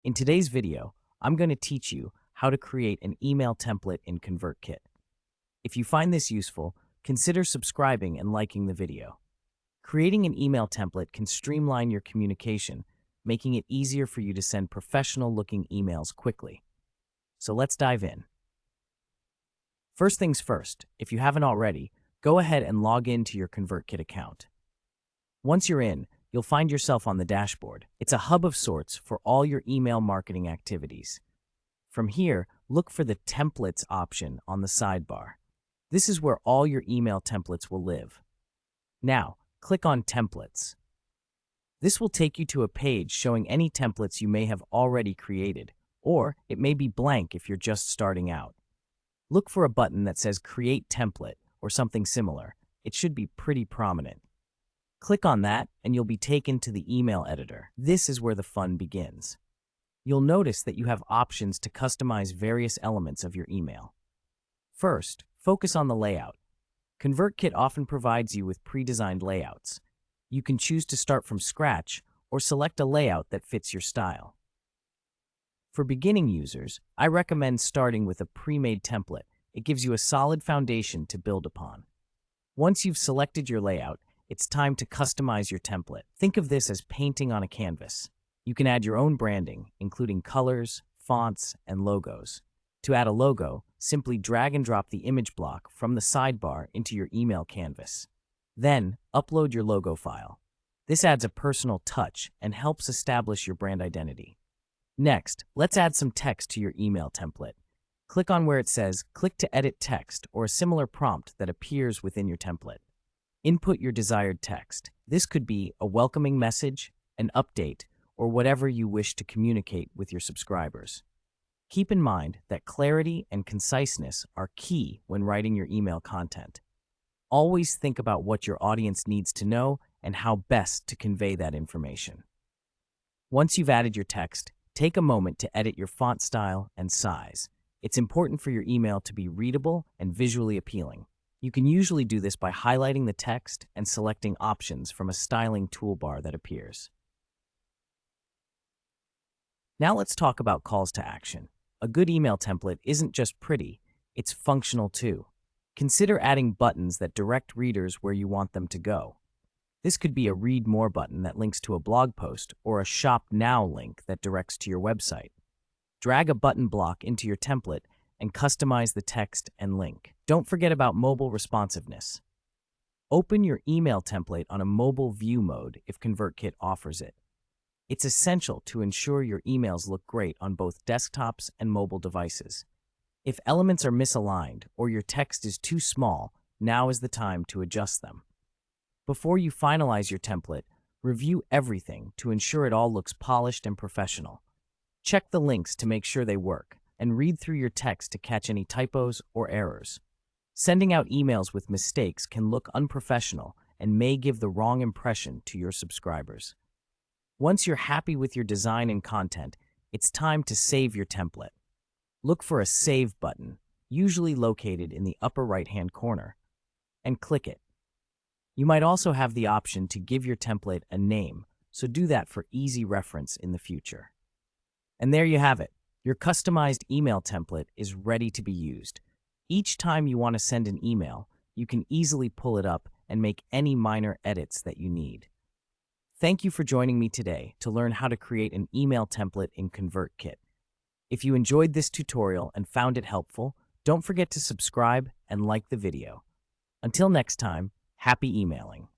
In today's video, I'm going to teach you how to create an email template in ConvertKit. If you find this useful, consider subscribing and liking the video. Creating an email template can streamline your communication, making it easier for you to send professional-looking emails quickly. So let's dive in. First things first, if you haven't already, go ahead and log into your ConvertKit account. Once you're in, you'll find yourself on the dashboard. It's a hub of sorts for all your email marketing activities. From here, look for the Templates option on the sidebar. This is where all your email templates will live. Now, click on Templates. This will take you to a page showing any templates you may have already created, or it may be blank if you're just starting out. Look for a button that says Create Template or something similar. It should be pretty prominent. Click on that and you'll be taken to the email editor. This is where the fun begins. You'll notice that you have options to customize various elements of your email. First, focus on the layout. ConvertKit often provides you with pre-designed layouts. You can choose to start from scratch or select a layout that fits your style. For beginning users, I recommend starting with a pre-made template. It gives you a solid foundation to build upon. Once you've selected your layout, it's time to customize your template. Think of this as painting on a canvas. You can add your own branding, including colors, fonts, and logos. To add a logo, simply drag and drop the image block from the sidebar into your email canvas. Then, upload your logo file. This adds a personal touch and helps establish your brand identity. Next, let's add some text to your email template. Click on where it says "Click to edit text" or a similar prompt that appears within your template. Input your desired text. This could be a welcoming message, an update, or whatever you wish to communicate with your subscribers. Keep in mind that clarity and conciseness are key when writing your email content. Always think about what your audience needs to know and how best to convey that information. Once you've added your text, take a moment to edit your font style and size. It's important for your email to be readable and visually appealing. You can usually do this by highlighting the text and selecting options from a styling toolbar that appears. Now let's talk about calls to action. A good email template isn't just pretty, it's functional too. Consider adding buttons that direct readers where you want them to go. This could be a Read More button that links to a blog post or a Shop Now link that directs to your website. Drag a button block into your template and customize the text and link. Don't forget about mobile responsiveness. Open your email template on a mobile view mode if ConvertKit offers it. It's essential to ensure your emails look great on both desktops and mobile devices. If elements are misaligned or your text is too small, now is the time to adjust them. Before you finalize your template, review everything to ensure it all looks polished and professional. Check the links to make sure they work, and read through your text to catch any typos or errors. Sending out emails with mistakes can look unprofessional and may give the wrong impression to your subscribers. Once you're happy with your design and content, it's time to save your template. Look for a Save button, usually located in the upper right-hand corner, and click it. You might also have the option to give your template a name, so do that for easy reference in the future. And there you have it. Your customized email template is ready to be used. Each time you want to send an email, you can easily pull it up and make any minor edits that you need. Thank you for joining me today to learn how to create an email template in ConvertKit. If you enjoyed this tutorial and found it helpful, don't forget to subscribe and like the video. Until next time, happy emailing.